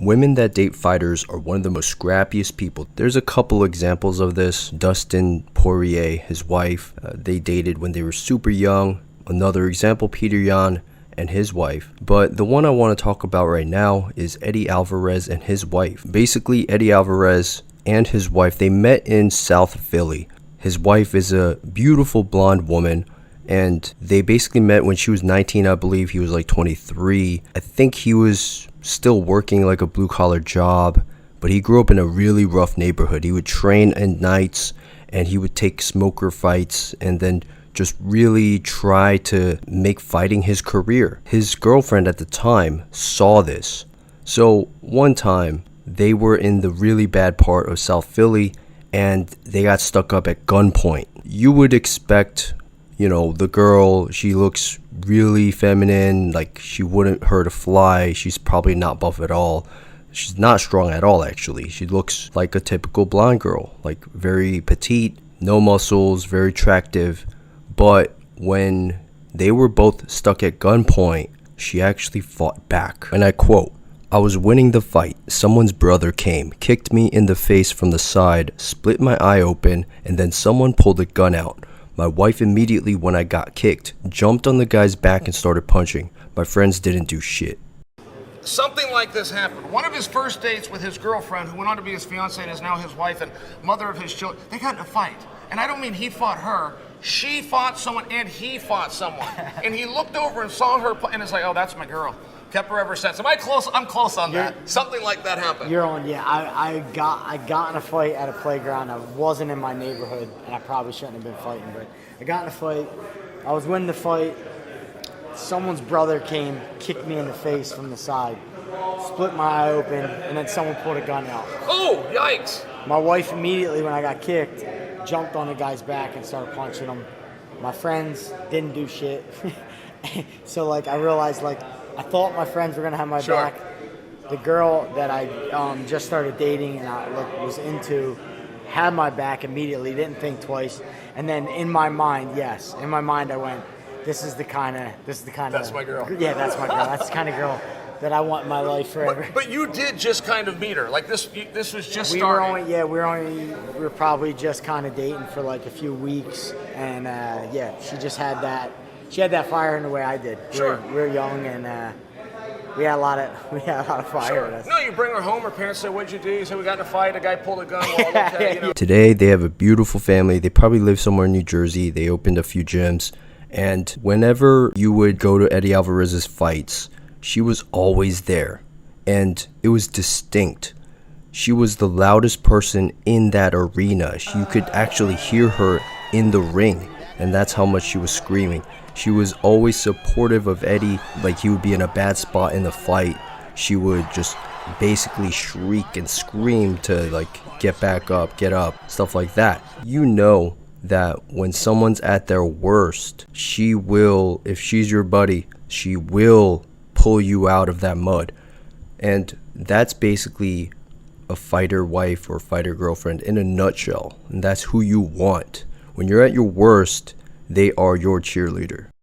Women that date fighters are one of the most scrappiest people. There's a couple examples of this. Dustin Poirier, his wife, they dated when they were super young. Another example, Peter Yan and his wife. But the one I want to talk about right now is Eddie Alvarez and his wife. Basically, Eddie Alvarez and his wife, they met in South Philly. His wife is a beautiful blonde woman, and they basically met when she was 19, I believe. He was like 23. I think he was still working like a blue-collar job, but he grew up in a really rough neighborhood. He would train at nights, and he would take smoker fights, and then just really try to make fighting his career. His girlfriend at the time saw this. So one time, they were in the really bad part of South Philly, and they got stuck up at gunpoint. You would expect, the girl, she looks really feminine, like she wouldn't hurt a fly. She's probably not buff at all. She's not strong at all, actually. She looks like a typical blonde girl, like very petite, no muscles, very attractive. But when they were both stuck at gunpoint, she actually fought back. And I quote, "I was winning the fight. Someone's brother came, kicked me in the face from the side, split my eye open, and then someone pulled a gun out. My wife immediately, when I got kicked, jumped on the guy's back and started punching. My friends didn't do shit." Something like this happened. One of his first dates with his girlfriend, who went on to be his fiancée and is now his wife and mother of his children, they got in a fight. And I don't mean he fought her. She fought someone and he fought someone. And he looked over and saw her and it's like, oh, that's my girl. Kept her ever since. Am I close? I'm close on that. Something like that happened. You're on, yeah. I got in a fight at a playground. I wasn't in my neighborhood, and I probably shouldn't have been fighting, but I got in a fight. I was winning the fight. Someone's brother came, kicked me in the face from the side, split my eye open, and then someone pulled a gun out. Oh, yikes. My wife immediately, when I got kicked, jumped on the guy's back and started punching him. My friends didn't do shit. So, I realized, I thought my friends were going to have my back. The girl that I just started dating and I was into had my back immediately, didn't think twice. And then in my mind, I went, this is the kind of... That's my girl. Yeah, that's my girl. That's the kind of girl that I want in my life forever. But you did just kind of meet her. This was just we starting. We were probably just kind of dating for a few weeks. And she just had that... She had that fire in the way I did. Sure. We were young and we had a lot of fire. Sure. No, you bring her home. Her parents say, "What'd you do?" You say, "We got in a fight. A guy pulled a gun." We're all okay. Today, they have a beautiful family. They probably live somewhere in New Jersey. They opened a few gyms. And whenever you would go to Eddie Alvarez's fights, she was always there. And it was distinct. She was the loudest person in that arena. You could actually hear her in the ring. And that's how much she was screaming. She was always supportive of Eddie. He would be in a bad spot in the fight, she would just basically shriek and scream to get back up, get up, stuff like that. You know that when someone's at their worst, she will, if she's your buddy, she will pull you out of that mud. And that's basically a fighter wife or fighter girlfriend in a nutshell. And that's who you want. When you're at your worst, they are your cheerleader.